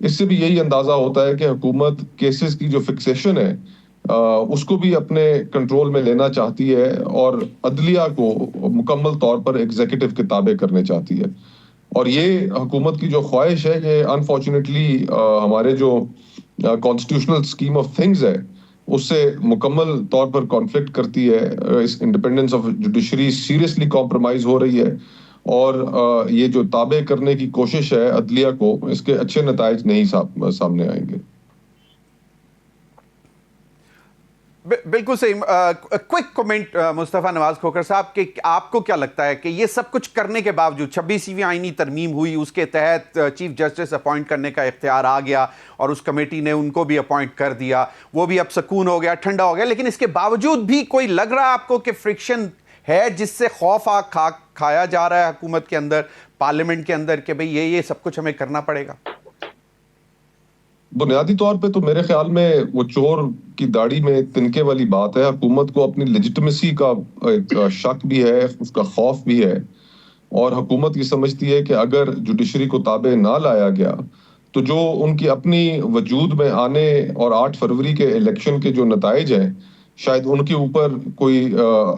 اس سے بھی یہی اندازہ ہوتا ہے کہ حکومت کیسز کی جو فکسیشن ہے اس کو بھی اپنے کنٹرول میں لینا چاہتی ہے اور عدلیہ کو مکمل طور پر ایگزیکٹو کے تابع کرنے چاہتی ہے. اور یہ حکومت کی جو خواہش ہے یہ انفارچونیٹلی ہمارے جو کانسٹیٹیوشنل اسکیم آف تھنگز ہے اس سے مکمل طور پر کانفلکٹ کرتی ہے. اس independence of judiciary seriously compromise ہو رہی ہے اور یہ جو تابع کرنے کی کوشش ہے عدلیہ کو, اس کے اچھے نتائج نہیں سامنے آئیں گے. بالکل صحیح. کوئک کومنٹ مصطفیٰ نواز کھوکھر صاحب کہ آپ کو کیا لگتا ہے کہ یہ سب کچھ کرنے کے باوجود 26ویں آئینی ترمیم ہوئی, اس کے تحت چیف جسٹس اپوائنٹ کرنے کا اختیار آ گیا اور اس کمیٹی نے ان کو بھی اپوائنٹ کر دیا, وہ بھی اب سکون ہو گیا, ٹھنڈا ہو گیا, لیکن اس کے باوجود بھی کوئی لگ رہا ہے آپ کو کہ فرکشن ہے جس سے خوف کھایا جا رہا ہے حکومت کے اندر, پارلیمنٹ کے اندر, کہ بھئی یہ سب کچھ ہمیں کرنا پڑے گا؟ بنیادی طور پہ تو میرے خیال میں وہ چور کی داڑھی میں تنکے والی بات ہے. حکومت کو اپنی لیجٹمیسی کا ایک شک بھی ہے, اس کا خوف بھی ہے, اور حکومت یہ سمجھتی ہے کہ اگر جوڈیشری کو تابع نہ لایا گیا تو جو ان کی اپنی وجود میں آنے اور 8 فروری کے الیکشن کے جو نتائج ہیں شاید ان کے اوپر کوئی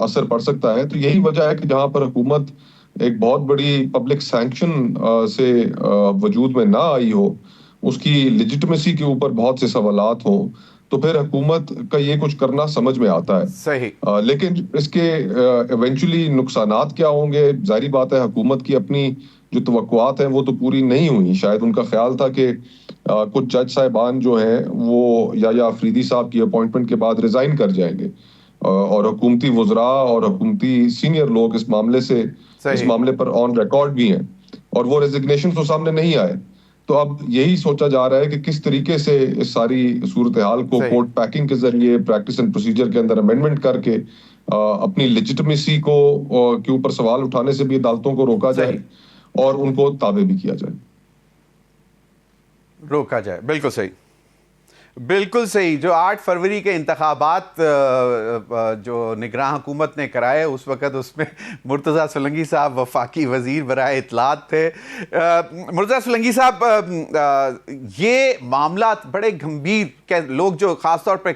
اثر پڑ سکتا ہے. تو یہی وجہ ہے کہ جہاں پر حکومت ایک بہت بڑی پبلک سینکشن سے وجود میں نہ آئی ہو, اس کی لیجٹمیسی کے اوپر بہت سے سوالات ہوں, تو پھر حکومت کا یہ کچھ کرنا سمجھ میں آتا ہے. صحیح. لیکن اس کے ایونچولی نقصانات کیا ہوں گے, ظاہری بات ہے حکومت کی اپنی جو توقعات ہیں وہ تو پوری نہیں ہوئی. شاید ان کا خیال تھا کہ کچھ جج صاحبان جو ہیں وہ یا افریدی صاحب کی اپوائنٹمنٹ کے بعد ریزائن کر جائیں گے, اور حکومتی وزراء اور حکومتی سینئر لوگ اس معاملے پر آن ریکارڈ بھی ہیں, اور وہ ریزگنیشن تو سامنے نہیں آئے. تو اب یہی سوچا جا رہا ہے کہ کس طریقے سے اس ساری صورتحال کو کورٹ پیکنگ کے ذریعے پریکٹس اینڈ پروسیجر کے اندر امینڈمنٹ کر کے اپنی لیجٹمیسی کو کے اوپر سوال اٹھانے سے بھی عدالتوں کو روکا جائے اور ان کو تابع بھی کیا جائے. روکا جائے. بالکل صحیح, بالکل صحیح. جو 8 فروری کے انتخابات جو نگراں حکومت نے کرائے, اس وقت اس میں مرتضیٰ سولنگی صاحب وفاقی وزیر برائے اطلاعات تھے. مرتضیٰ سولنگی صاحب, یہ معاملات بڑے گھمبیر, کہ لوگ جو خاص طور پہ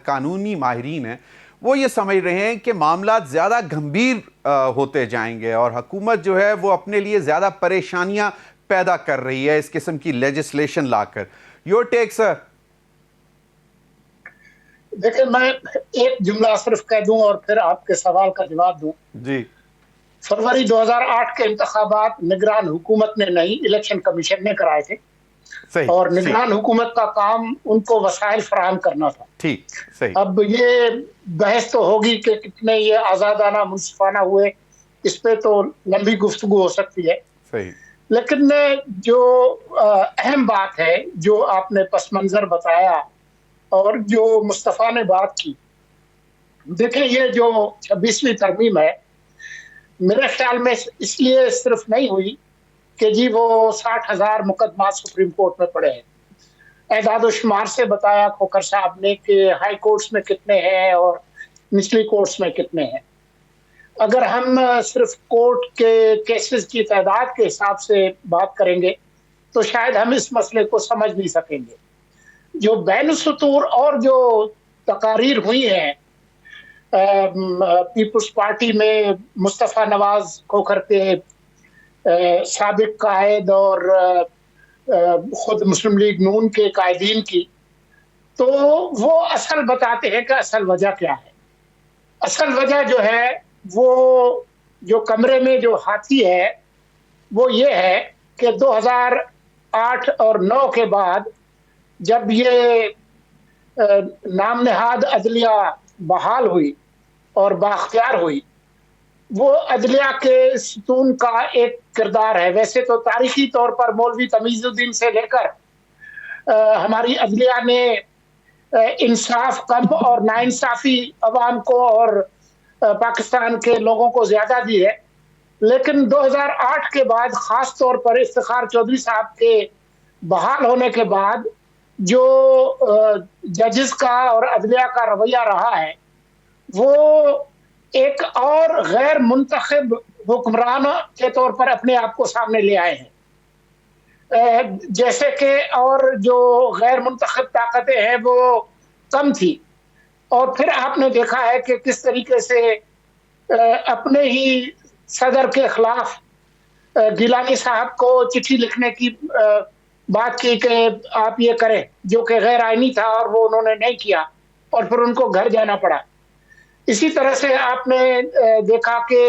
قانونی ماہرین ہیں وہ یہ سمجھ رہے ہیں کہ معاملات زیادہ گھمبیر ہوتے جائیں گے اور حکومت جو ہے وہ اپنے لیے زیادہ پریشانیاں پیدا کر رہی ہے اس قسم کی لیجسلیشن لا کر. یور ٹیک سر. دیکھیں, میں ایک جملہ صرف کہہ دوں اور پھر آپ کے سوال کا جواب دوں. جی. فروری 2008 کے انتخابات نگران حکومت نے نہیں, الیکشن کمیشن نے کرائے تھے. صحیح. اور نگران حکومت کا کام ان کو وسائل فراہم کرنا تھا. ٹھیک. صحیح. اب یہ بحث تو ہوگی کہ کتنے یہ آزادانہ منصفانہ ہوئے, اس پہ تو لمبی گفتگو ہو سکتی ہے. صحیح. لیکن جو اہم بات ہے جو آپ نے پس منظر بتایا اور جو مصطفیٰ نے بات کی, دیکھیں یہ جو 26ویں ترمیم ہے میرے خیال میں اس لیے صرف نہیں ہوئی کہ جی وہ 60,000 مقدمات سپریم کورٹ میں پڑے ہیں. اعداد و شمار سے بتایا کھوکھر صاحب نے کہ ہائی کورٹس میں کتنے ہیں اور نچلی کورٹس میں کتنے ہیں. اگر ہم صرف کورٹ کے کیسز کی تعداد کے حساب سے بات کریں گے تو شاید ہم اس مسئلے کو سمجھ نہیں سکیں گے. جو بین السطور اور جو تقاریر ہوئی ہیں پیپلز پارٹی میں مصطفیٰ نواز کھوکھر کے سابق قائد اور خود مسلم لیگ نون کے قائدین کی, تو وہ اصل بتاتے ہیں کہ اصل وجہ کیا ہے. اصل وجہ جو ہے وہ جو کمرے میں جو ہاتھی ہے وہ یہ ہے کہ 2008 اور 2009 کے بعد جب یہ نام نہاد عدلیہ بحال ہوئی اور بااختیار ہوئی, وہ عدلیہ کے ستون کا ایک کردار ہے. ویسے تو تاریخی طور پر مولوی تمیز الدین سے لے کر ہماری عدلیہ نے انصاف طلب اور ناانصافی عوام کو اور پاکستان کے لوگوں کو زیادہ دی ہے, لیکن 2008 کے بعد خاص طور پر افتخار چودھری صاحب کے بحال ہونے کے بعد جو ججز کا اور عدلیہ کا رویہ رہا ہے وہ ایک اور غیر منتخب حکمران کے طور پر اپنے آپ کو سامنے لے آئے ہیں. جیسے کہ اور جو غیر منتخب طاقتیں ہیں وہ کم تھی. اور پھر آپ نے دیکھا ہے کہ کس طریقے سے اپنے ہی صدر کے خلاف گیلانی صاحب کو چٹھی لکھنے کی بات کی کہ آپ یہ کریں، جو کہ غیر آئینی تھا اور وہ انہوں نے نہیں کیا اور پھر ان کو گھر جانا پڑا. اسی طرح سے آپ نے دیکھا کہ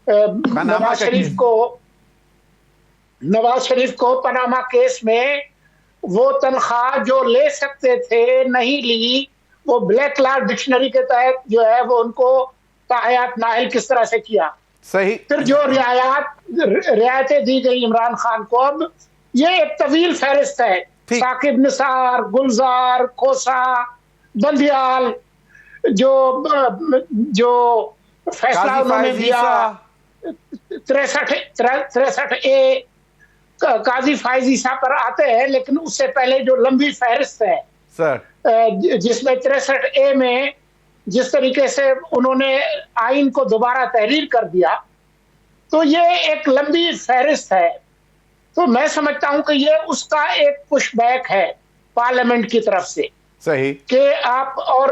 نواز شریف کو پاناما کیس میں وہ تنخواہ جو لے سکتے تھے نہیں لی، وہ بلیک لا ڈکشنری کے تحت جو ہے وہ ان کو تاحیات نااہل کس طرح سے کیا. صحیح. پھر جو رعایتیں دی گئی عمران خان کو، اب یہ ایک طویل فہرست ہے. ثاقب نثار، گلزار، کھوسا، بندیال، جو فیصلہ انہوں نے دیا 63A قاضی فائز عیسیٰ پر آتے ہیں، لیکن اس سے پہلے جو لمبی فہرست ہے سر، جس میں 63A میں جس طریقے سے انہوں نے آئین کو دوبارہ تحریر کر دیا، تو یہ ایک لمبی فہرست ہے. تو میں سمجھتا ہوں کہ یہ اس کا ایک پش بیک ہے پارلیمنٹ کی طرف سے. صحیح. کہ آپ اور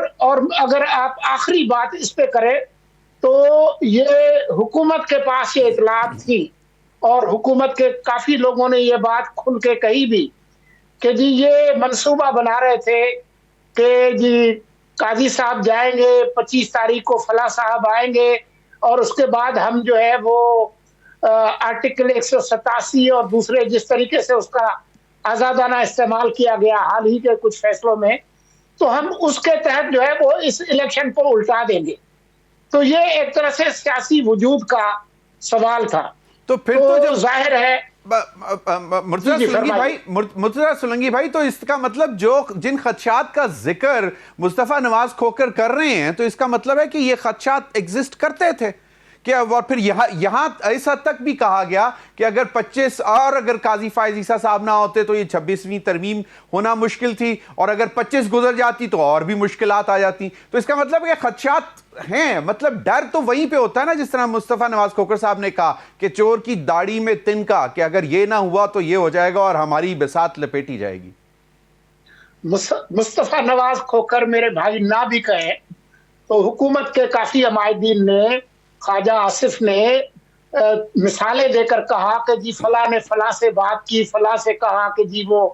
اگر آپ آخری بات اس پہ کریں تو یہ حکومت کے پاس یہ اطلاعات تھی اور حکومت کے کافی لوگوں نے یہ بات کھل کے کہی بھی کہ جی یہ منصوبہ بنا رہے تھے کہ جی قاضی صاحب جائیں گے، 25 تاریخ کو فلاں صاحب آئیں گے اور اس کے بعد ہم جو ہے وہ آرٹیکل 187 اور دوسرے جس طریقے سے اس کا آزادانہ استعمال کیا گیا حال ہی کے کچھ فیصلوں میں، تو ہم اس کے تحت جو ہے وہ اس الیکشن کو الٹا دیں گے. تو یہ ایک طرح سے سیاسی وجود کا سوال تھا. تو پھر تو جو ظاہر ہے مرتضیٰ سولنگی بھائی، تو اس کا مطلب جو جن خدشات کا ذکر مصطفیٰ نواز کھوکھر کر رہے ہیں، تو اس کا مطلب ہے کہ یہ خدشات ایگزسٹ کرتے تھے کہ اور پھر یہاں اس حد تک بھی کہا گیا کہ اگر 25 اور اگر قاضی فائز عیسیٰ صاحب نہ ہوتے تو یہ 26ویں ترمیم ہونا مشکل تھی، اور اگر 25 گزر جاتی تو اور بھی مشکلات آ جاتی. تو اس کا مطلب ہے کہ خدشات ہیں، مطلب ڈر تو وہیں پہ ہوتا ہے نا، جس طرح مصطفیٰ نواز کھوکھر صاحب نے کہا کہ چور کی داڑھی میں تنکا، کہ اگر یہ نہ ہوا تو یہ ہو جائے گا اور ہماری بساط لپیٹی جائے گی. مصطفیٰ نواز کھوکھر میرے بھائی نہ بھی کہیں تو حکومت کے کافی عمائدین نے، خواجہ آصف نے مثالیں دے کر کہا کہ جی فلاں نے فلاں سے بات کی، فلاں سے کہا کہ جی وہ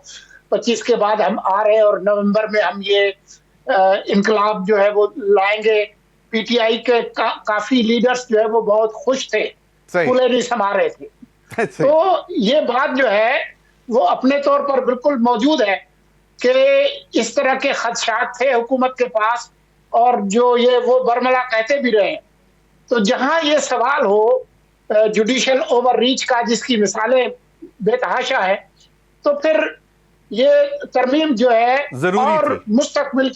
25 کے بعد ہم آ رہے ہیں اور نومبر میں ہم یہ انقلاب جو ہے وہ لائیں گے. پی ٹی آئی کے کافی لیڈرز جو ہے وہ بہت خوش تھے، کھلے نہیں سما رہے تھے. تو یہ بات جو ہے وہ اپنے طور پر بالکل موجود ہے کہ اس طرح کے خدشات تھے حکومت کے پاس، اور جو یہ وہ برملا کہتے بھی رہے. تو جہاں یہ سوال ہو جوڈیشل اوور ریچ کا، جس کی مثالیں بے تحاشا ہے، تو پھر یہ ترمیم جو ہے اور مستقبل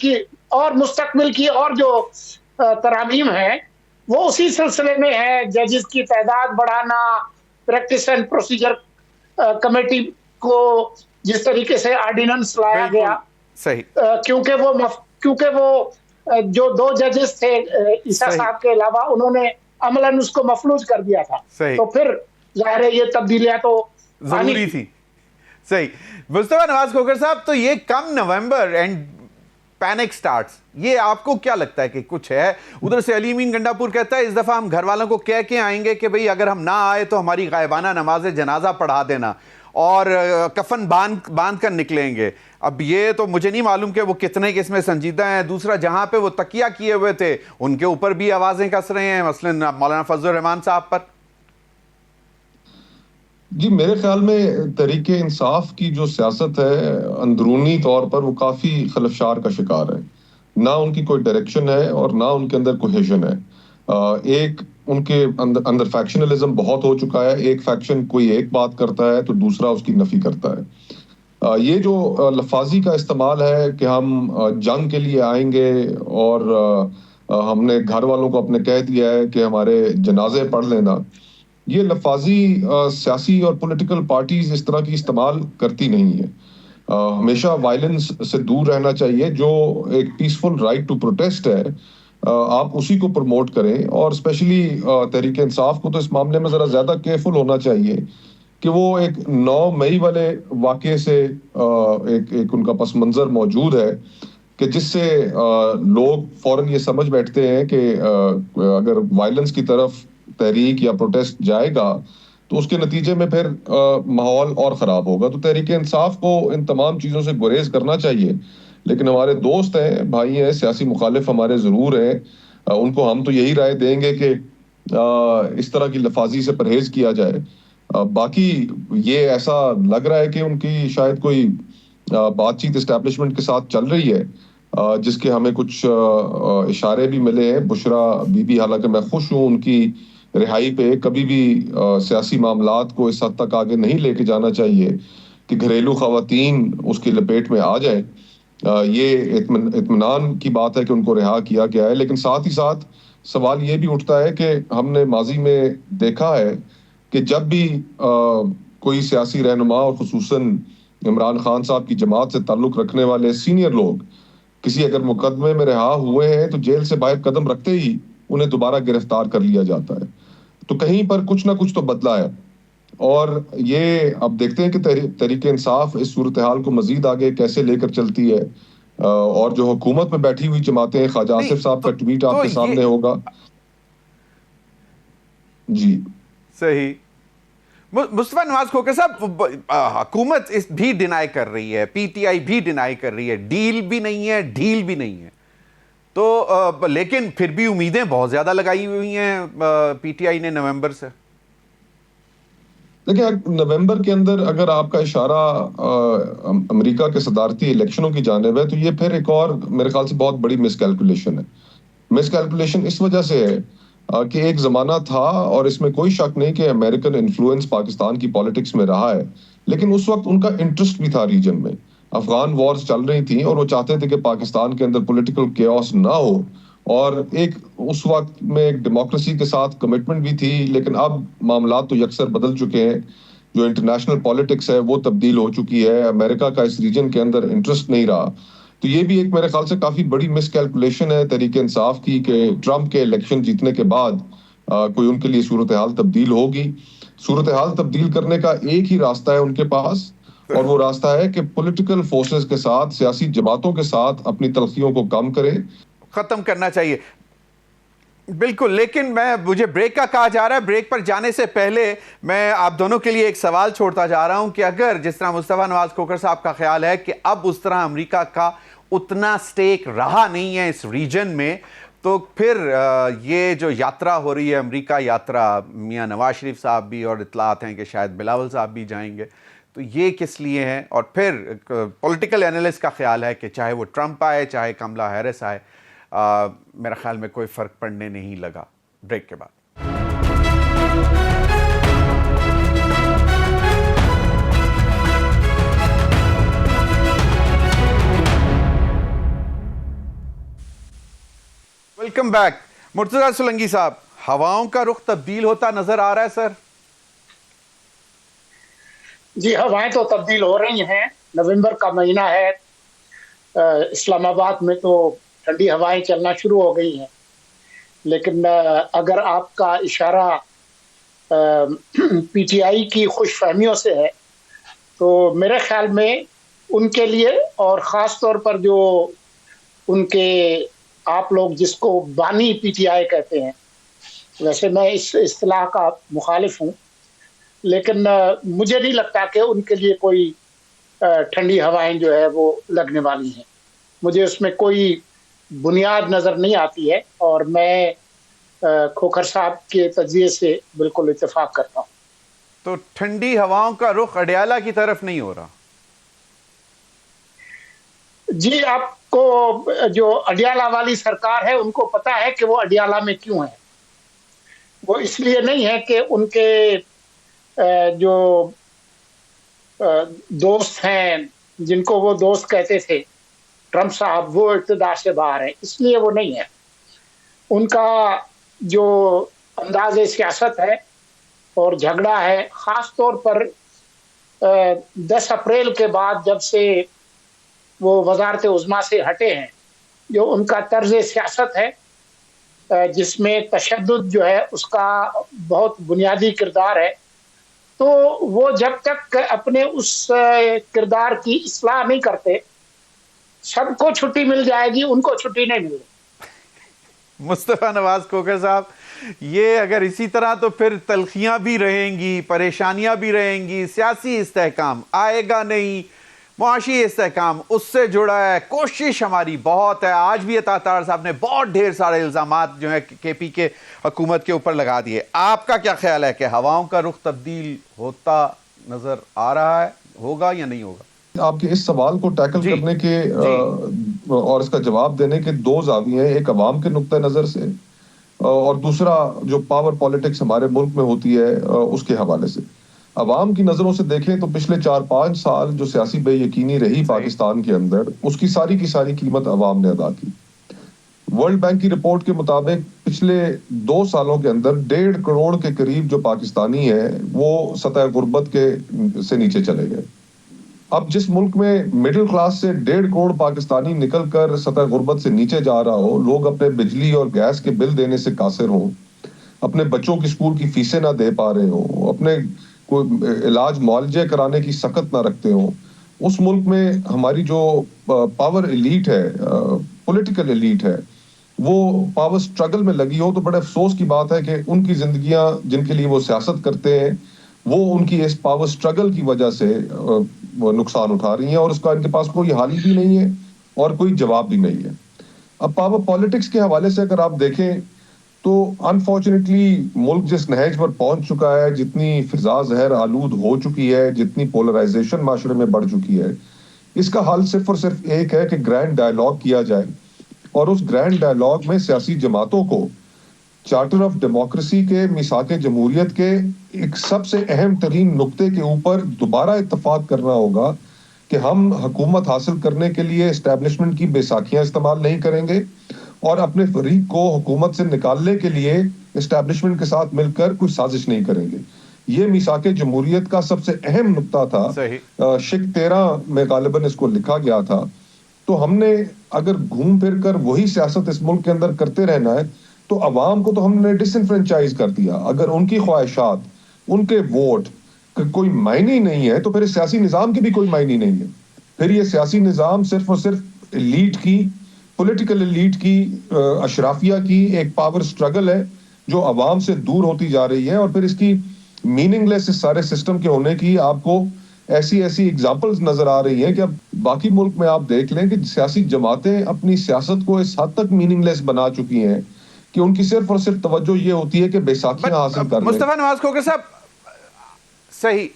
کی اور جو ترامیم ہیں وہ اسی سلسلے میں ہے. ججز کی تعداد بڑھانا، پریکٹس اینڈ پروسیجر کمیٹی کو جس طریقے سے آرڈیننس لایا گیا، کیونکہ وہ جو 2 ججز تھے عیسیٰ صاحب کے علاوہ، انہوں نے عملاً اس کو مفلوج کر دیا تھا. تو پھر ظاہر ہے یہ تبدیلیاں تو ضروری تھی. صحیح. مصطفیٰ نواز کھوکھر صاحب، تو یہ کم نومبر اینڈ پینک سٹارٹس، یہ آپ کو کیا لگتا ہے کہ کچھ ہے؟ ادھر سے علی امین گنڈا پور کہتا ہے اس دفعہ ہم گھر والوں کو کہہ کے آئیں گے کہ بھئی اگر ہم نہ آئے تو ہماری غائبانہ نماز جنازہ پڑھا دینا اور کفن باندھ کر نکلیں گے. اب یہ تو مجھے نہیں معلوم کہ وہ کتنے اس میں سنجیدہ ہیں. دوسرا، جہاں پہ وہ تکیہ کیے ہوئے تھے ان کے اوپر بھی آوازیں کس رہے ہیں، مثلا مولانا فضل الرحمان صاحب پر. جی میرے خیال میں تحریک انصاف کی جو سیاست ہے اندرونی طور پر وہ کافی خلفشار کا شکار ہے. نہ ان کی کوئی ڈائریکشن ہے اور نہ ان کے اندر کوہیژن ہے. ایک ان کے اندر فیکشنلزم بہت ہو چکا ہے. ایک فیکشن کوئی ایک بات کرتا ہے تو دوسرا اس کی نفی کرتا ہے. یہ جو لفاظی کا استعمال ہے کہ ہم جنگ کے لیے آئیں گے اور ہم نے گھر والوں کو اپنے کہہ دیا ہے کہ ہمارے جنازے پڑھ لینا، یہ لفاظی سیاسی اور پولیٹیکل پارٹیز اس طرح کی استعمال کرتی نہیں ہے. ہمیشہ وائلنس سے دور رہنا چاہیے. جو ایک پیسفل رائٹ ٹو پروٹیسٹ ہے آپ اسی کو پروموٹ کریں، اور اسپیشلی تحریک انصاف کو تو اس معاملے میں ذرا زیادہ کیئرفل ہونا چاہیے کہ وہ ایک 9 مئی والے واقعے سے ایک ان کا پس منظر موجود ہے کہ جس سے لوگ فوراً یہ سمجھ بیٹھتے ہیں کہ اگر وائلنس کی طرف تحریک یا پروٹیسٹ جائے گا تو اس کے نتیجے میں پھر ماحول اور خراب ہوگا. تو تحریک انصاف کو ان تمام چیزوں سے گریز کرنا چاہیے. لیکن ہمارے دوست ہیں، بھائی ہیں، سیاسی مخالف ہمارے ضرور ہیں، ان کو ہم تو یہی رائے دیں گے کہ اس طرح کی لفاظی سے پرہیز کیا جائے. باقی یہ ایسا لگ رہا ہے کہ ان کی شاید کوئی بات چیت اسٹیبلشمنٹ کے ساتھ چل رہی ہے، جس کے ہمیں کچھ اشارے بھی ملے ہیں. بشرا بی بی، حالانکہ میں خوش ہوں ان کی رہائی پہ، کبھی بھی سیاسی معاملات کو اس حد تک آگے نہیں لے کے جانا چاہیے کہ گھریلو خواتین اس کی لپیٹ میں آ جائیں. یہ اطمینان کی بات ہے کہ ان کو رہا کیا گیا ہے. لیکن ساتھ ہی ساتھ سوال یہ بھی اٹھتا ہے کہ ہم نے ماضی میں دیکھا ہے کہ جب بھی کوئی سیاسی رہنما اور خصوصاً عمران خان صاحب کی جماعت سے تعلق رکھنے والے سینئر لوگ کسی اگر مقدمے میں رہا ہوئے ہیں تو جیل سے باہر قدم رکھتے ہی انہیں دوبارہ گرفتار کر لیا جاتا ہے. تو کہیں پر کچھ نہ کچھ تو بدلا ہے. اور یہ اب دیکھتے ہیں کہ تحریک انصاف اس صورتحال کو مزید آگے کیسے لے کر چلتی ہے. اور جو حکومت میں بیٹھی ہوئی جماعتیں، خواجہ آصف صاحب کا ٹویٹ آپ کے سامنے ہوگا. جی صحیح. مصطفیٰ نواز کھوکھر صاحب، حکومت اس بھی ڈینائی کر رہی ہے، پی ٹی آئی بھی ڈینائی کر رہی ہے، ڈیل بھی نہیں ہے، ڈھیل بھی نہیں ہے، تو لیکن پھر بھی امیدیں بہت زیادہ لگائی ہوئی ہیں پی ٹی آئی نے نومبر سے. دیکھیں، نومبر کے اندر اگر آپ کا اشارہ امریکہ کے صدارتی الیکشنوں کی جانب ہے تو یہ پھر ایک اور میرے خیال سے بہت بڑی مس کیلکولیشن ہے. مس کیلکولیشن اس وجہ سے ہے کہ ایک زمانہ تھا، اور اس میں کوئی شک نہیں کہ امریکن انفلوئنس پاکستان کی پالیٹکس میں رہا ہے، لیکن اس وقت ان کا انٹرسٹ بھی تھا ریجن میں. افغان وارز چل رہی تھیں اور وہ چاہتے تھے کہ پاکستان کے اندر پولیٹیکل کیوس نہ ہو، اور ایک اس وقت میں ایک ڈیموکریسی کے ساتھ کمٹمنٹ بھی تھی. لیکن اب معاملات تو یکسر بدل چکے ہیں. جو انٹرنیشنل پالیٹکس ہے وہ تبدیل ہو چکی ہے. امریکہ کا اس ریجن کے اندر انٹرسٹ نہیں رہا. تو یہ بھی ایک میرے خیال سے کافی بڑی مس کیلکولیشن ہے تحریک انصاف کی کہ ٹرمپ کے الیکشن جیتنے کے بعد کوئی ان کے لیے صورتحال تبدیل ہوگی. صورتحال تبدیل کرنے کا ایک ہی راستہ ہے ان کے پاس، اور وہ راستہ ہے کہ پولیٹیکل فورسز کے ساتھ، سیاسی جماعتوں کے ساتھ اپنی تلخیوں کو کم کرے، ختم کرنا چاہیے. بالکل. لیکن مجھے بریک کا کہا جا رہا ہے. بریک پر جانے سے پہلے میں آپ دونوں کے لیے ایک سوال چھوڑتا جا رہا ہوں کہ اگر جس طرح مصطفیٰ نواز کھوکھر صاحب کا خیال ہے کہ اب اس طرح امریکہ کا اتنا سٹیک رہا نہیں ہے اس ریجن میں، تو پھر یہ جو یاترا ہو رہی ہے، امریکہ یاترا، میاں نواز شریف صاحب بھی، اور اطلاعات ہیں کہ شاید بلاول صاحب بھی جائیں گے، تو یہ کس لیے ہیں؟ اور پھر پولیٹیکل اینالسٹ کا خیال ہے کہ چاہے وہ ٹرمپ آئے، چاہے کملا ہیرس آئے، میرا خیال میں کوئی فرق پڑنے نہیں لگا. بریک کے بعد. Welcome back. مرتضیٰ سولنگی صاحب، ہواؤں کا رخ تبدیل ہوتا نظر آ رہا ہے سر؟ جی، ہوائیں تو تبدیل ہو رہی ہیں. نومبر کا مہینہ ہے، اسلام آباد میں تو ٹھنڈی ہوائیں چلنا شروع ہو گئی ہیں. لیکن اگر آپ کا اشارہ پی ٹی آئی کی خوش فہمیوں سے ہے تو میرے خیال میں ان کے لیے، اور خاص طور پر جو ان کے آپ لوگ جس کو بانی پی ٹی آئی کہتے ہیں، ویسے میں اس اصطلاح کا مخالف ہوں، لیکن مجھے نہیں لگتا کہ ان کے لیے کوئی ٹھنڈی ہوائیں جو ہے وہ لگنے والی ہیں. مجھے اس میں کوئی بنیاد نظر نہیں آتی ہے، اور میں کھوکھر صاحب کے تجزیے سے بالکل اتفاق کرتا ہوں. تو ٹھنڈی ہواؤں کا رخ اڈیالہ کی طرف نہیں ہو رہا؟ جی، آپ کو جو اڈیالہ والی سرکار ہے ان کو پتا ہے کہ وہ اڈیالہ میں کیوں ہے. وہ اس لیے نہیں ہے کہ ان کے جو دوست ہیں، جن کو وہ دوست کہتے تھے ٹرمپ صاحب، وہ اقتدار سے باہر ہیں، اس لیے وہ نہیں ہے. ان کا جو انداز سیاست ہے اور جھگڑا ہے، خاص طور پر 10 اپریل کے بعد جب سے وہ وزارت عظمیٰ سے ہٹے ہیں، جو ان کا طرز سیاست ہے جس میں تشدد جو ہے اس کا بہت بنیادی کردار ہے، تو وہ جب تک اپنے اس کردار کی اصلاح نہیں کرتے، سب کو چھٹی مل جائے گی، ان کو چھٹی نہیں ملے گی۔ مصطفیٰ نواز کھوکھر صاحب، یہ اگر اسی طرح تو پھر تلخیاں بھی رہیں گی، پریشانیاں بھی رہیں گی، سیاسی استحکام آئے گا نہیں، معاشی استحکام اس سے جڑا ہے۔ کوشش ہماری بہت ہے، آج بھی عطا طاہر صاحب نے بہت ڈھیر سارے الزامات جو ہیں کے پی کے حکومت کے اوپر لگا دیے۔ آپ کا کیا خیال ہے کہ ہواؤں کا رخ تبدیل ہوتا نظر آ رہا ہے، ہوگا یا نہیں ہوگا؟ آپ کے اس سوال کو ٹیکل کرنے کے اور اس کا جواب دینے کے دو زاویے ہیں، ایک عوام کے نقطہ نظر سے اور دوسرا جو پاور پالیٹکس ہمارے ملک میں ہوتی ہے اس کے حوالے سے۔ عوام کی نظروں سے دیکھیں تو پچھلے 4-5 سال جو سیاسی بے یقینی رہی پاکستان کے اندر، اس کی ساری قیمت عوام نے ادا کی۔ ورلڈ بینک کی رپورٹ کے مطابق پچھلے 2 سالوں کے اندر 1.5 کروڑ کے قریب جو پاکستانی ہیں وہ سطح غربت کے سے نیچے چلے گئے۔ اب جس ملک میں مڈل کلاس سے 1.5 کروڑ پاکستانی نکل کر سطح غربت سے نیچے جا رہا ہو، لوگ اپنے بجلی اور گیس کے بل دینے سے قاصر ہوں، اپنے بچوں کی اسکول کی فیسیں نہ دے پا رہے ہوں، اپنے کوئی علاج معالجے کرانے کی سخت نہ رکھتے ہوں، اس ملک میں ہماری جو پاور ایلیٹ ہے، پولیٹیکل ایلیٹ ہے، وہ پاور سٹرگل میں لگی ہو، تو بڑے افسوس کی بات ہے کہ ان کی زندگیاں جن کے لیے وہ سیاست کرتے ہیں وہ ان کی اس پاور سٹرگل کی وجہ سے وہ نقصان اٹھا رہی ہیں، اور اس کا ان کے پاس کوئی حل بھی نہیں ہے اور کوئی جواب بھی نہیں ہے۔ اب پاور پالیٹکس کے حوالے سے اگر آپ دیکھیں تو انفارچونیٹلی ملک جس نہج پر پہنچ چکا ہے، جتنی فضا زہر آلود ہو چکی ہے، جتنی پولرائزیشن معاشرے میں بڑھ چکی ہے، اس کا حل صرف اور صرف ایک ہے کہ گرینڈ ڈائیلاگ کیا جائے، اور اس گرینڈ ڈائیلاگ میں سیاسی جماعتوں کو چارٹر آف ڈیموکریسی کے، میثاق جمہوریت کے ایک سب سے اہم ترین نقطے کے اوپر دوبارہ اتفاق کرنا ہوگا کہ ہم حکومت حاصل کرنے کے لیے اسٹیبلشمنٹ کی بیساکھیاں استعمال نہیں کریں گے، اور اپنے فریق کو حکومت سے نکالنے کے لیے اسٹیبلشمنٹ کے ساتھ مل کر کوئی سازش نہیں کریں گے۔ یہ میثاق جمہوریت کا سب سے اہم نقطہ تھا، شق 13 میں غالباً اس کو لکھا گیا تھا۔ تو ہم نے اگر گھوم پھر کر وہی سیاست اس ملک کے اندر کرتے رہنا ہے تو عوام کو تو ہم نے ڈس انفرینچائز کر دیا۔ اگر ان کی خواہشات، ان کے ووٹ کوئی معنی نہیں ہے تو پھر اس سیاسی نظام کی بھی کوئی معنی نہیں ہے۔ پھر یہ سیاسی نظام صرف اور صرف ایلیٹ کی، پولیٹیکل ایلیٹ کی، اشرافیہ کی ایک پاور سٹرگل ہے جو عوام سے دور ہوتی جا رہی ہے، اور پھر اس کی میننگ لیس اس سارے سسٹم کے ہونے کی آپ کو ایسی ایگزامپلز نظر آ رہی ہیں کہ اب باقی ملک میں آپ دیکھ لیں کہ سیاسی جماعتیں اپنی سیاست کو اس حد تک میننگ لیس بنا چکی ہیں کہ ان کی صرف اور صرف توجہ یہ ہوتی ہے کہ بیساکھیاں حاصل کر لیں۔ مصطفیٰ نواز کھوکھر صاحب، صحیح،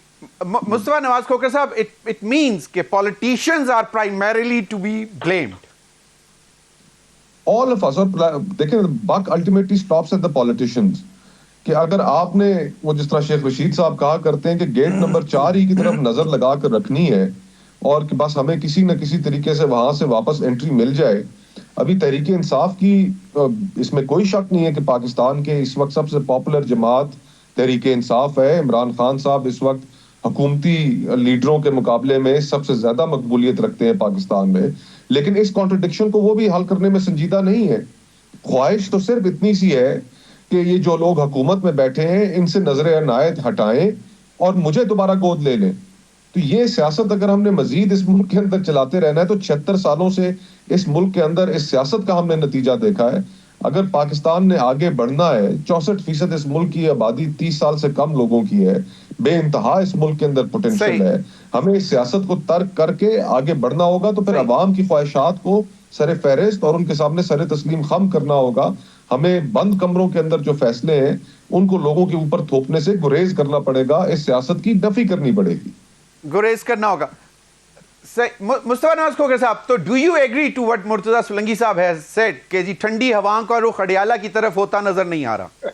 مصطفیٰ نواز کھوکھر صاحب، it means کہ politicians are primarily to be blamed. All of us، اور دیکھیں buck ultimately stops at the politicians، کہ اگر آپ نے وہ جس طرح شیخ رشید صاحب کہا کرتے ہیں کہ گیٹ نمبر 4 ہی کی طرف نظر لگا کر رکھنی ہے اور کہ بس ہمیں کسی نہ کسی طریقے سے وہاں سے واپس انٹری مل جائے۔ ابھی تحریک انصاف کی اس میں کوئی شک نہیں ہے کہ پاکستان کے اس وقت سب سے پاپولر جماعت تحریک انصاف ہے۔ عمران خان صاحب اس وقت حکومتی لیڈروں کے مقابلے میں سب سے زیادہ مقبولیت رکھتے ہیں پاکستان میں، لیکن اس کانٹرڈکشن کو وہ بھی حل کرنے میں سنجیدہ نہیں ہے۔ خواہش تو صرف اتنی سی ہے کہ یہ جو لوگ حکومت میں بیٹھے ہیں ان سے نظر عنایت ہٹائیں اور مجھے دوبارہ گود لے لیں۔ تو یہ سیاست اگر ہم نے مزید اس ملک کے اندر چلاتے رہنا ہے تو 76 سالوں سے اس ملک کے اندر اس سیاست کا ہم نے نتیجہ دیکھا ہے۔ اگر پاکستان نے آگے بڑھنا ہے، 64% اس ملک کی آبادی 30 سال سے کم لوگوں کی ہے، بے انتہا اس ملک کے اندر پوٹینشل ہے، ہمیں اس سیاست کو ترک کر کے آگے بڑھنا ہوگا۔ تو پھر عوام کی خواہشات کو سر فہرست اور ان کے سامنے سر تسلیم خم کرنا ہوگا۔ ہمیں بند کمروں کے اندر جو فیصلے ہیں ان کو لوگوں کے اوپر تھوپنے سے گریز کرنا پڑے گا، اس سیاست کی نفی کرنی پڑے گی، گریز کرنا ہوگا۔ مصطفیٰ نواز کھوکھر صاحب، تو do you agree to what Murtaza Solangi صاحب ہیز سیڈ کہ جی ٹھنڈی ہواؤں کا رخ اڈیالہ کی طرف ہوتا نظر نہیں آ رہا؟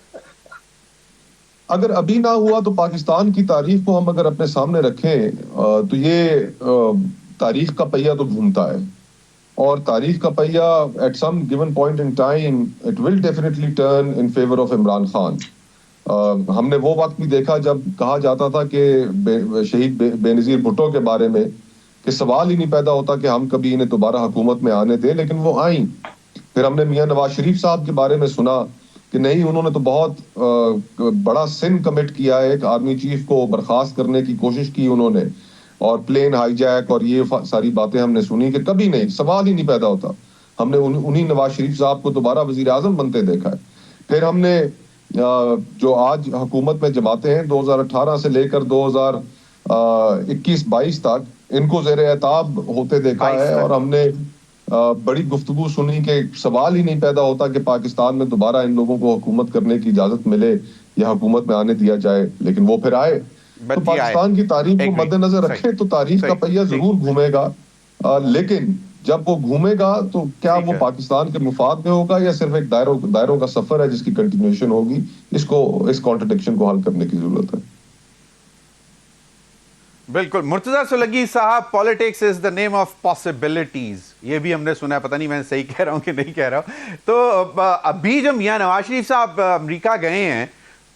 اگر ابھی نہ ہوا تو پاکستان کی تاریخ کو ہم اگر اپنے سامنے رکھیں تو یہ تاریخ کا پہیہ تو گھومتا ہے، اور تاریخ کا پہیہ at some given point in time it will definitely turn in favour of Imran Khan. ہم نے وہ وقت بھی دیکھا جب کہا جاتا تھا کہ شہید بے نظیر بھٹو کے بارے میں کہ سوال ہی نہیں پیدا ہوتا کہ ہم کبھی انہیں دوبارہ حکومت میں آنے دیں، لیکن وہ آئیں۔ پھر ہم نے میاں نواز شریف صاحب کے بارے میں سنا کہ کہ نہیں انہوں نے تو بہت بڑا سن کمٹ کیا ہے, ایک آرمی چیف کو برخاست کرنے کی کوشش کی انہوں نے, اور پلین ہائی جیک اور یہ ساری باتیں ہم نے سنی, کہ کبھی نہیں, سوال ہی نہیں پیدا ہوتا. ہم نے انہی نواز شریف صاحب کو دوبارہ وزیر اعظم بنتے دیکھا ہے. پھر ہم نے جو آج حکومت میں جماعتیں ہیں 2018 سے لے کر 2021-22 تک ان کو زیر اعتاب ہوتے دیکھا ہے, اور ہم نے بڑی گفتگو سنی کہ سوال ہی نہیں پیدا ہوتا کہ پاکستان میں دوبارہ ان لوگوں کو حکومت کرنے کی اجازت ملے یا حکومت میں آنے دیا جائے, لیکن وہ پھر آئے. تو پاکستان کی تاریخ کو مد نظر رکھے تو تاریخ کا پہیہ ضرور گھومے گا, لیکن جب وہ گھومے گا تو کیا وہ پاکستان کے مفاد میں ہوگا یا صرف ایک دائروں کا سفر ہے جس کی کنٹینیوشن ہوگی. اس کانٹرڈکشن کو حل کرنے کی ضرورت ہے. بالکل. مرتضیٰ سولنگی صاحب, politics is the name of possibilities, یہ بھی ہم نے سنا ہے, پتہ نہیں میں صحیح کہہ رہا ہوں کہ نہیں کہہ رہا ہوں. تو ابھی جب میاں نواز شریف صاحب امریکہ گئے ہیں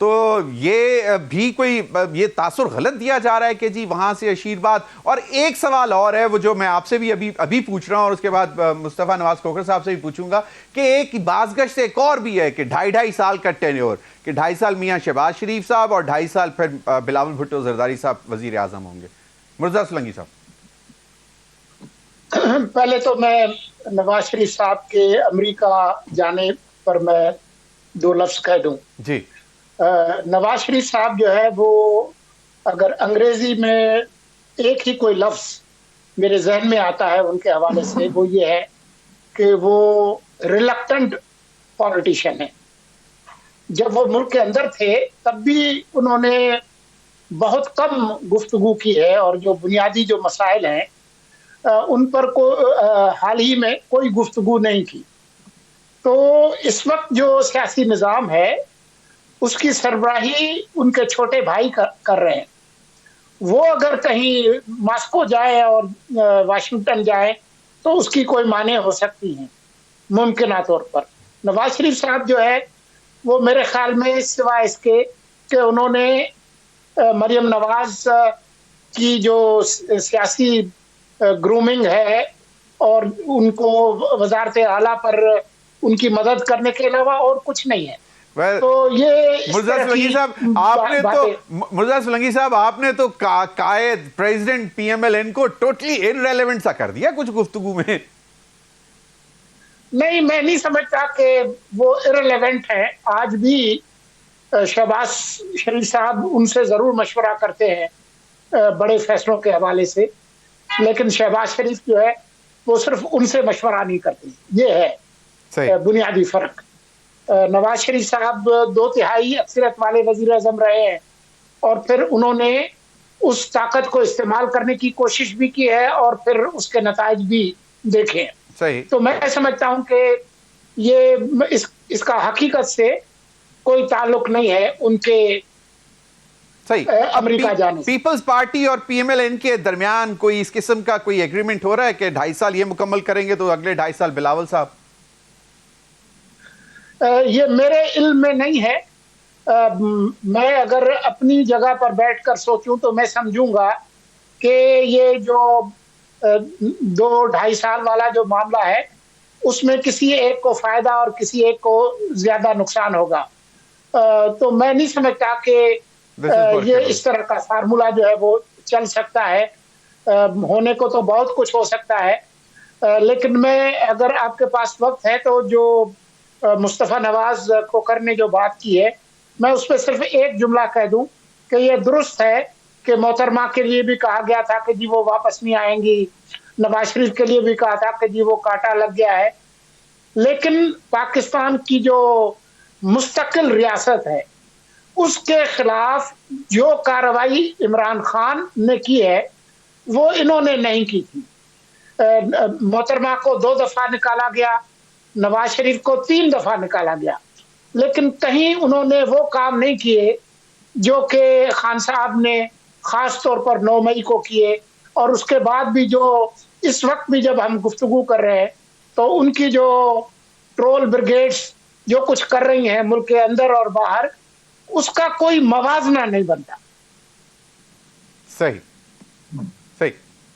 تو یہ بھی کوئی یہ تاثر غلط دیا جا رہا ہے کہ جی وہاں سے آشیرواد. اور ایک سوال اور ہے وہ جو میں آپ سے بھی ابھی پوچھ رہا ہوں, اور اس کے بعد مصطفیٰ نواز کھوکھر صاحب سے بھی پوچھوں گا, کہ ایک باز گشت سے ایک اور بھی ہے کہ 2.5 سال کا ٹینیور, کہ 2.5 سال میاں شہباز شریف صاحب اور 2.5 سال پھر بلاول بھٹو زرداری صاحب وزیر اعظم ہوں گے. مرتضیٰ سولنگی صاحب. پہلے تو میں نواز شریف صاحب کے امریکہ جانے پر میں 2 لفظ کہہ دوں. جی. نواز شریف صاحب جو ہے وہ اگر انگریزی میں ایک ہی کوئی لفظ میرے ذہن میں آتا ہے ان کے حوالے سے, وہ یہ ہے کہ وہ ریلکٹنٹ پولیٹیشین ہے. جب وہ ملک کے اندر تھے تب بھی انہوں نے بہت کم گفتگو کی ہے, اور جو بنیادی جو مسائل ہیں ان پر حال ہی میں کوئی گفتگو نہیں کی. تو اس وقت جو سیاسی نظام ہے اس کی سربراہی ان کے چھوٹے بھائی کر رہے ہیں. وہ اگر کہیں ماسکو جائے اور واشنگٹن جائے تو اس کی کوئی معنی ہو سکتی ہیں ممکنہ طور پر. نواز شریف صاحب جو ہے وہ میرے خیال میں سوائے اس کے کہ انہوں نے مریم نواز کی جو سیاسی گرومنگ ہے اور ان کو وزارت اعلیٰ پر ان کی مدد کرنے کے علاوہ اور کچھ نہیں ہے. تو یہ مرتضیٰ سولنگی صاحب آپ نے تو قائد president P M L N کو ٹوٹلی انریلیونٹ سا کر دیا کچھ گفتگو میں. نہیں, میں نہیں سمجھتا کہ وہ انریلیونٹ ہے. آج بھی شہباز شریف صاحب ان سے ضرور مشورہ کرتے ہیں بڑے فیصلوں کے حوالے سے, لیکن شہباز شریف جو ہے وہ صرف ان سے مشورہ نہیں کرتے. یہ ہے بنیادی فرق. نواز شریف صاحب 2/3 اکثریت والے وزیر اعظم رہے ہیں, اور پھر انہوں نے اس طاقت کو استعمال کرنے کی کوشش بھی کی ہے اور پھر اس کے نتائج بھی دیکھے ہیں. تو میں سمجھتا ہوں کہ یہ اس کا حقیقت سے کوئی تعلق نہیں ہے ان کے امریکہ جانے سے. پیپلز پارٹی اور پی ایم ایل این کے درمیان کوئی اس قسم کا کوئی ایگریمنٹ ہو رہا ہے کہ 2.5 سال یہ مکمل کریں گے تو اگلے 2.5 سال بلاول صاحب؟ یہ میرے علم میں نہیں ہے. میں اگر اپنی جگہ پر بیٹھ کر سوچوں تو میں سمجھوں گا کہ یہ جو 2-2.5 سال والا جو معاملہ ہے اس میں کسی ایک کو فائدہ اور کسی ایک کو زیادہ نقصان ہوگا. تو میں نہیں سمجھتا کہ یہ اس طرح کا فارمولا جو ہے وہ چل سکتا ہے. ہونے کو تو بہت کچھ ہو سکتا ہے, لیکن میں اگر آپ کے پاس وقت ہے تو جو مصطفیٰ نواز کھوکھر نے جو بات کی ہے میں اس پہ صرف ایک جملہ کہہ دوں کہ یہ درست ہے کہ محترمہ کے لیے بھی کہا گیا تھا کہ جی وہ واپس نہیں آئیں گی, نواز شریف کے لیے بھی کہا تھا کہ جی وہ کانٹا لگ گیا ہے, لیکن پاکستان کی جو مستقل ریاست ہے اس کے خلاف جو کارروائی عمران خان نے کی ہے وہ انہوں نے نہیں کی تھی. محترمہ کو 2 دفعہ نکالا گیا, نواز شریف کو 3 دفعہ نکالا گیا, لیکن کہیں انہوں نے وہ کام نہیں کیے جو کہ خان صاحب نے خاص طور پر 9 مئی کو کیے. اور اس کے بعد بھی جو اس وقت بھی جب ہم گفتگو کر رہے ہیں تو ان کی جو ٹرول بریگیڈز جو کچھ کر رہی ہیں ملک کے اندر اور باہر, اس کا کوئی موازنہ نہیں بنتا. صحیح.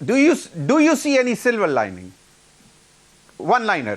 Do you see any silver lining? One liner,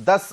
10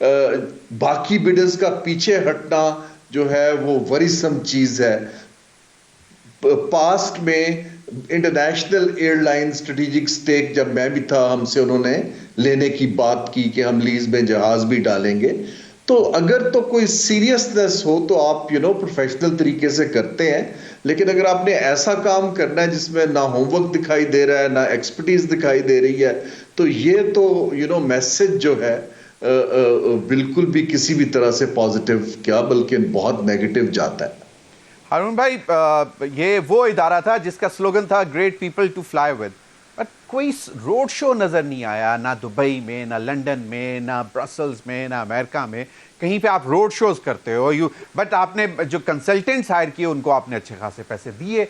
باقی بڈرز کا پیچھے ہٹنا جو ہے وہ وریسم چیز ہے. پاسٹ میں انٹرنیشنل ایئر لائن اسٹریٹجک سٹیک جب میں بھی تھا, ہم سے انہوں نے لینے کی بات کی کہ ہم لیز میں جہاز بھی ڈالیں گے. تو اگر تو کوئی سیریسنس ہو تو آپ پروفیشنل طریقے سے کرتے ہیں, لیکن اگر آپ نے ایسا کام کرنا ہے جس میں نہ ہوم ورک دکھائی دے رہا ہے نہ ایکسپرٹیز دکھائی دے رہی ہے, تو یہ تو میسج جو ہے بالکل بھی کسی بھی طرح سے پازیٹیو کیا بلکہ بہت نیگیٹو جاتا ہے. ہارون بھائی, یہ وہ ادارہ تھا جس کا سلوگن تھا great people to fly with, but کوئی روڈ شو نظر نہیں آیا, نہ دبئی میں, نہ لنڈن میں, نہ برسلز میں, نہ امریکہ میں. کہیں پہ آپ روڈ شوز کرتے ہو بٹ آپ نے جو کنسلٹنٹس ہائر کیے ان کو آپ نے اچھے خاصے پیسے دیے,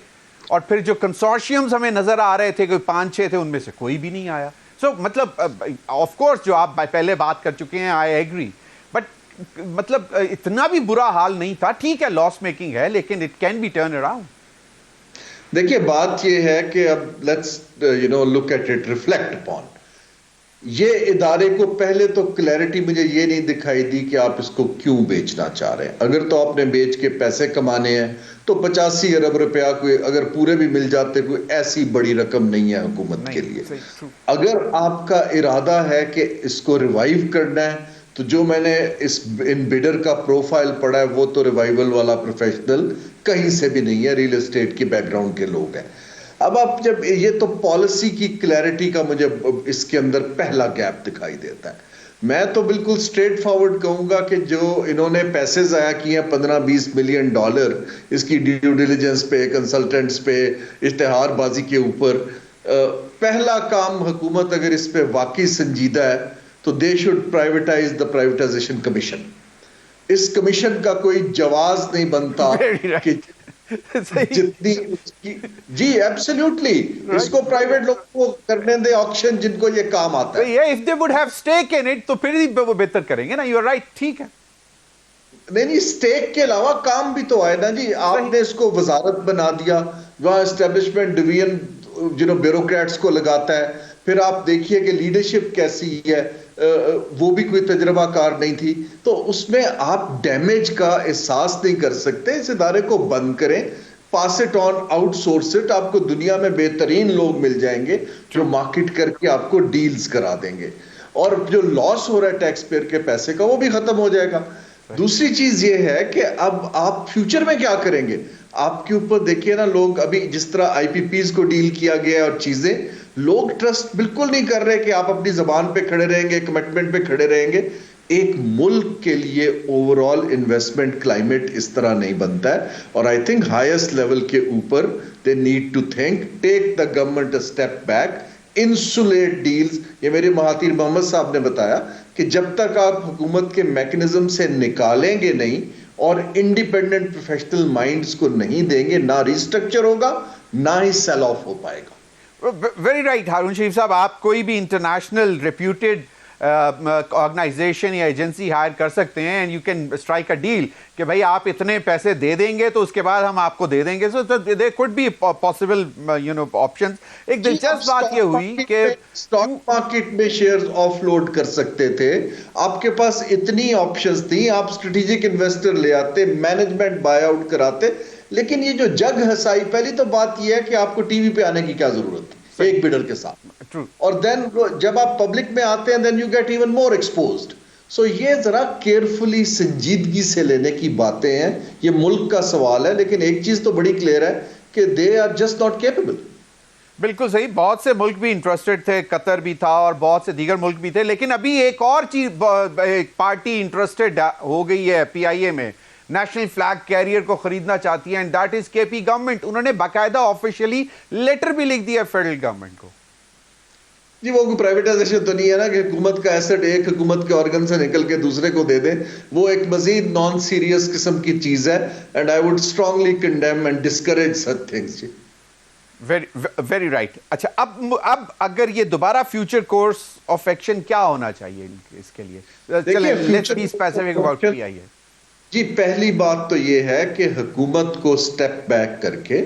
اور پھر جو کنسورشیمز ہمیں نظر آ رہے تھے کوئی 5-6 تھے, ان میں سے کوئی بھی نہیں آیا. سو مطلب آف کورس جو آپ پہلے بات کر چکے ہیں, آئی ایگری, بٹ مطلب اتنا بھی برا حال نہیں تھا. ٹھیک ہے لاس میکنگ ہے, لیکن it can be turn around. دیکھیے بات یہ ہے کہ اب let's look at it, reflect upon. یہ ادارے کو پہلے تو کلیئرٹی مجھے یہ نہیں دکھائی دی کہ آپ اس کو کیوں بیچنا چاہ رہے ہیں. اگر تو آپ نے بیچ کے پیسے کمانے ہیں تو 85 ارب روپیہ کوئی اگر پورے بھی مل جاتے کوئی ایسی بڑی رقم نہیں ہے حکومت کے لیے. اگر آپ کا ارادہ ہے کہ اس کو ریوائیو کرنا ہے تو جو میں نے ان بیڈر کا پروفائل پڑھا ہے وہ تو ریوائیول والا پروفیشنل کہیں سے بھی نہیں ہے, ریل اسٹیٹ کے بیک گراؤنڈ کے لوگ ہیں. اب آپ جب یہ تو پالیسی کی کلیئرٹی کا مجھے اس کے اندر پہلا گیپ دکھائی دیتا ہے. میں تو بالکل سٹریٹ فارورڈ کہوں گا کہ جو انہوں نے پیسے ضائع کیے ہیں $15-20 ملین اس کی ڈیو ڈیلیجنس پہ, کنسلٹنٹس پہ, اشتہار بازی کے اوپر, پہلا کام حکومت اگر اس پہ واقعی سنجیدہ ہے تو they should privatise the privatisation commission. اس کمیشن کا کوئی جواز نہیں بنتا کہ جتنی جی ایبسلیوٹلی اس کو پرائیویٹ لوگ کو کرنے دے آکشن جن کو یہ کام آتا ہے. if they would have stake in it تو پھر ہی وہ بہتر کریں گے نا. you are right, ٹھیک ہے. نہیں سٹیک کے علاوہ کام بھی تو آئے نا جی. آپ نے اس کو وزارت بنا دیا, وہاں اسٹیبلشمنٹ ڈویژن بیوروکریٹس کو لگاتا ہے. پھر آپ دیکھیے کہ لیڈرشپ کیسی ہے, وہ بھی کوئی تجربہ کار نہیں تھی. تو اس میں آپ ڈیمیج کا احساس نہیں کر سکتے. اس ادارے کو بند کریں, pass it on, outsource it. آپ کو دنیا میں بہترین لوگ مل جائیں گے جو مارکیٹ کر کے آپ کو ڈیلز کرا دیں گے, اور جو لاس ہو رہا ہے ٹیکس پیئر کے پیسے کا وہ بھی ختم ہو جائے گا. دوسری چیز یہ ہے کہ اب آپ فیوچر میں کیا کریں گے. آپ کے اوپر دیکھیے نا, لوگ ابھی جس طرح آئی پی پیز کو ڈیل کیا گیا اور چیزیں, لوگ ٹرسٹ بالکل نہیں کر رہے کہ آپ اپنی زبان پہ کھڑے رہیں گے, کمٹمنٹ پہ کھڑے رہیں گے. ایک ملک کے لیے اوور آل انویسٹمنٹ کلائمیٹ اس طرح نہیں بنتا ہے. اور آئی تھنک ہائیسٹ لیول کے اوپر they need to think, take the government a step back, insulate deals. یہ میرے مہاتیر محمد صاحب نے بتایا کہ جب تک آپ حکومت کے میکنزم سے نکالیں گے نہیں اور انڈیپینڈنٹ پروفیشنل مائنڈز کو نہیں دیں گے, نہ ریسٹرکچر ہوگا نہ ہی سیل آف ہو پائے گا. ویری رائٹ ہارون شریف صاحب. آپ کوئی بھی انٹرنیشنل ریپیوٹیڈ آرگنائزیشن یا ایجنسی ہائر کر سکتے ہیں, and you can strike a deal کہ بھائی آپ اتنے پیسے دے دیں گے تو اس کے بعد ہم آپ کو دے دیں گے. So there could be possible options. ایک دلچسپ بات یہ ہوئی کہ اسٹاک مارکیٹ میں شیئرز آف لوڈ کر سکتے تھے, آپ کے پاس اتنی آپشنز تھیں. آپ اسٹریٹجک انویسٹر لے آتے, مینجمنٹ بائی آؤٹ کراتے. لیکن یہ جو جگ ہسائی, پہلی تو بات یہ ہے کہ آپ کو ٹی وی پہ آنے کی کیا ضرورت ہے ایک بیڈر کے ساتھ, اور دین جب آپ پبلک میں آتے ہیں then you get even more exposed. So یہ ذرا کیئرفلی سنجیدگی سے لینے کی باتیں ہیں. یہ ملک کا سوال ہے, لیکن ایک چیز تو بڑی کلیئر ہے کہ they are just not capable. بالکل صحیح. بہت سے ملک بھی انٹرسٹڈ تھے, قطر بھی تھا اور بہت سے دیگر ملک بھی تھے. لیکن ابھی ایک اور چیز, پارٹی انٹرسٹڈ ہو گئی ہے پی آئی اے میں, نیشنل فلیگ کیریئر کو خریدنا چاہتی ہے, اینڈ دیٹ از کے پی گورنمنٹ. انہوں نے باقاعدہ آفیشیلی لیٹر بھی لکھ دیا فیڈرل گورنمنٹ کو. جی وہ کوئی پرائیویٹائزیشن تو نہیں ہے نا کہ حکومت کا ایسٹ ایک حکومت کے آرگن سے نکل کے دوسرے کو دے دے. وہ ایک مزید نان سیریس قسم کی چیز ہے, and I would strongly condemn and discourage such things. Very right. اچھا اب اگر یہ دوبارہ فیوچر کورس آف ایکشن کیا ہونا چاہیے اس کے لیے؟ چلیں let's be specific about P I A. جی پہلی بات تو یہ ہے کہ حکومت کو سٹیپ بیک کر کے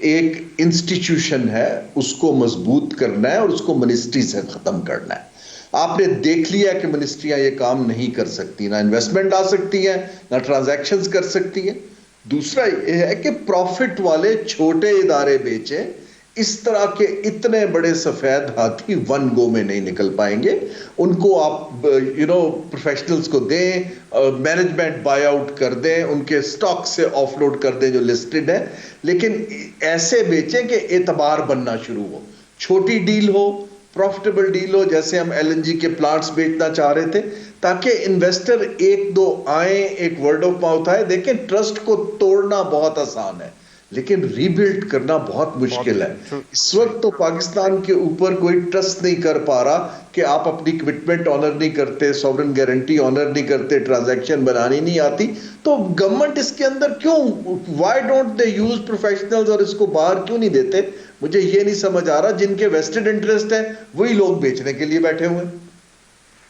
ایک انسٹیٹیوشن ہے اس کو مضبوط کرنا ہے اور اس کو منسٹری سے ختم کرنا ہے. آپ نے دیکھ لیا کہ منسٹریاں یہ کام نہیں کر سکتی، نہ انویسٹمنٹ آ سکتی ہے، نہ ٹرانزیکشنز کر سکتی ہیں۔ دوسرا یہ ہے کہ پروفٹ والے چھوٹے ادارے بیچیں، اس طرح کے اتنے بڑے سفید ہاتھی ون گو میں نہیں نکل پائیں گے۔ ان کو آپ پروفیشنلز کو دیں، مینجمنٹ بائی آؤٹ کر دیں، ان کے سٹاک سے آف لوڈ کر دیں جو لسٹڈ ہے، لیکن ایسے بیچیں کہ اعتبار بننا شروع ہو، چھوٹی ڈیل ہو، پروفٹیبل ڈیل ہو، جیسے ہم LNG کے پلانٹس بیچنا چاہ رہے تھے، تاکہ انویسٹر ایک دو آئیں، ایک ورڈ آف ماؤتھ آئے۔ دیکھیں ٹرسٹ کو توڑنا بہت آسان ہے لیکن ری بلڈ کرنا بہت مشکل ہے۔ اس وقت تو پاکستان کے اوپر کوئی ٹرسٹ نہیں کر پا رہا کہ آپ اپنی کمٹمنٹ آنر نہیں کرتے، سوورن گارنٹی آنر نہیں کرتے، ٹرانزیکشن بنانی نہیں آتی، تو گورنمنٹ اس کے اندر کیوں، why don't they use professionals اور اس کو باہر کیوں نہیں دیتے؟ مجھے یہ نہیں سمجھ آ رہا۔ جن کے ویسٹڈ انٹرسٹ ہے وہی لوگ بیچنے کے لیے بیٹھے ہوئے ہیں۔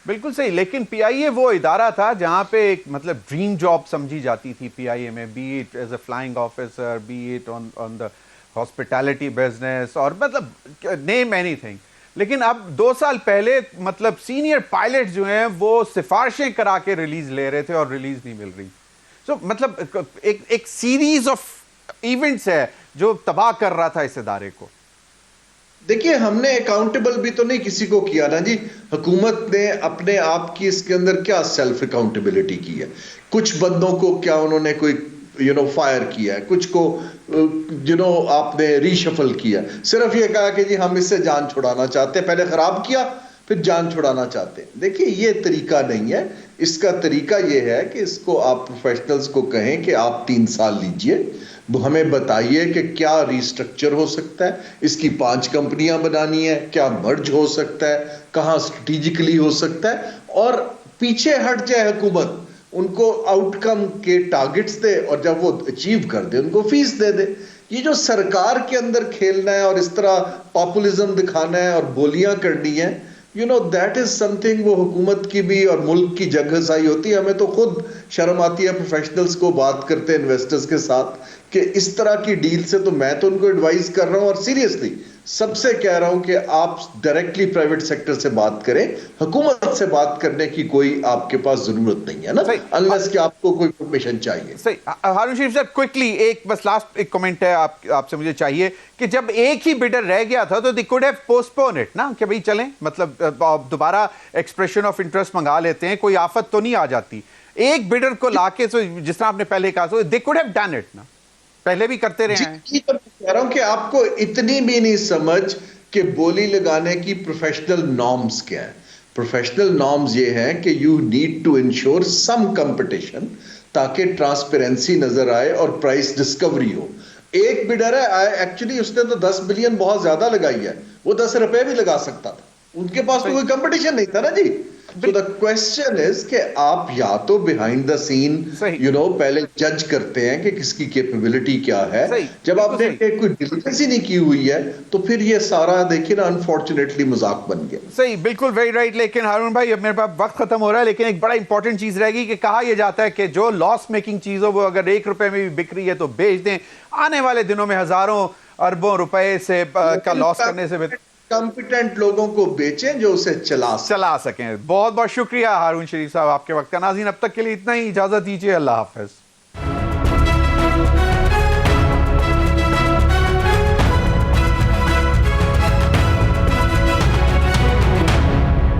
بالکل صحیح، لیکن پی آئی اے وہ ادارہ تھا جہاں پہ ایک مطلب ڈریم جاب سمجھی جاتی تھی پی آئی اے میں، be it as a flying officer, be it on the hospitality business, اور مطلب نیم اینی تھنگ۔ لیکن اب 2 سال پہلے مطلب سینئر پائلٹ جو ہیں وہ سفارشیں کرا کے ریلیز لے رہے تھے اور ریلیز نہیں مل رہی۔ سو مطلب ایک سیریز آف ایونٹس ہے جو تباہ کر رہا تھا اس ادارے کو۔ دیکھیے ہم نے اکاؤنٹیبل بھی تو نہیں کسی کو کیا نا جی، حکومت نے اپنے آپ کی اس کے اندر کیا سیلف اکاؤنٹیبلٹی کی ہے؟ کچھ بندوں کو کیا انہوں نے کوئی فائر کیا ہے، کچھ کو آپ نے ری شفل کیا، صرف یہ کہا کہ جی ہم اس سے جان چھڑانا چاہتے ہیں، پہلے خراب کیا پھر جان چھڑانا چاہتے ہیں۔ دیکھیے یہ طریقہ نہیں ہے، اس کا طریقہ یہ ہے کہ اس کو آپ پروفیشنلز کو کہیں کہ آپ 3 سال لیجئے، ہمیں بتائیے کہ کیا ریسٹرکچر ہو سکتا ہے، اس کی 5 کمپنیاں بنانی ہے، کیا مرج ہو سکتا ہے، کہاں اسٹریٹجکلی ہو سکتا ہے، اور پیچھے ہٹ جائے حکومت، ان کو آؤٹ کم کے ٹارگٹس دے اور جب وہ اچیو کر دے ان کو فیس دے دے۔ یہ جو سرکار کے اندر کھیلنا ہے اور اس طرح پاپولزم دکھانا ہے اور بولیاں کرنی ہے، دیٹ از سم تھنگ، وہ حکومت کی بھی اور ملک کی جگ ہنسائی ہوتی ہے۔ ہمیں تو خود شرم آتی ہے پروفیشنلز کو بات کرتے ہیں انویسٹرز کے ساتھ کہ اس طرح کی ڈیل سے تو میں تو ان کو ایڈوائز کر رہا ہوں، اور سیریسلی سب سے کہہ رہا ہوں کہ آپ ڈائریکٹلی پرائیویٹ سیکٹر سے بات کریں، حکومت سے بات کرنے کی کوئی آپ کے پاس ضرورت نہیں ہے نا، انلیس کہ آپ کو کوئی پرمیشن چاہیے۔ صحیح۔ ہارون شریف صاحب کوئکلی ایک بس لاسٹ ایک کمنٹ ہے آپ سے مجھے چاہیے کہ جب ایک ہی بڈر رہ گیا تھا تو the could have postpone it نا، کہ بھئی چلیں مطلب دوبارہ ایکسپریشن آف انٹرسٹ منگا لیتے ہیں، کوئی آفت تو نہیں آ جاتی۔ ایک بڈر کو لا کے جس طرح آپ نے پہلے کہا تو the could have done it نا، پہلے بھی کرتے رہے ہیں۔ جی کہہ رہا ہوں کہ آپ کو اتنی بھی نہیں سمجھ کہ بولی لگانے کی پروفیشنل نارمز کیا ہے۔ پروفیشنل نارمز یہ ہیں کہ you need to ensure some competition تاکہ ٹرانسپیرنسی نظر آئے اور پرائس ڈسکوری ہو۔ ایک بڈر ہے، ایکچولی اس نے تو 10 بلین بہت زیادہ لگائی ہے، وہ 10 روپے بھی لگا سکتا تھا، ان کے پاس تو کوئی کمپٹیشن نہیں تھا نا جی۔ So the question is کہ آپ یا تو behind the scene پہلے جج کرتے ہیں کہ کس کی کیپیبلٹی کیا ہے، جب آپ نے کوئی ڈیلیجنس ہی نہیں کی ہوئی ہے تو پھر یہ سارا دیکھیں نا انفارچونیٹلی مذاق بن گیا۔ صحیح، بالکل ویری رائٹ۔ لیکن ہارون بھائی اب میرے پاس وقت ختم ہو رہا ہے، لیکن ایک بڑا امپورٹنٹ چیز رہے گی کہ کہا یہ جاتا ہے کہ جو لاس میکنگ چیز ہو وہ اگر 1 روپے میں بھی بک رہی ہے تو بیچ دیں، آنے والے دنوں میں ہزاروں اربوں روپے سے کا لاس کرنے سے کمپیٹنٹ لوگوں کو بیچیں جو اسے چلا سکیں۔ بہت بہت شکریہ ہارون شریف صاحب آپ کے وقت کا۔ ناظرین اب تک کے لیے اتنا ہی، اجازت دیجیے، اللہ حافظ۔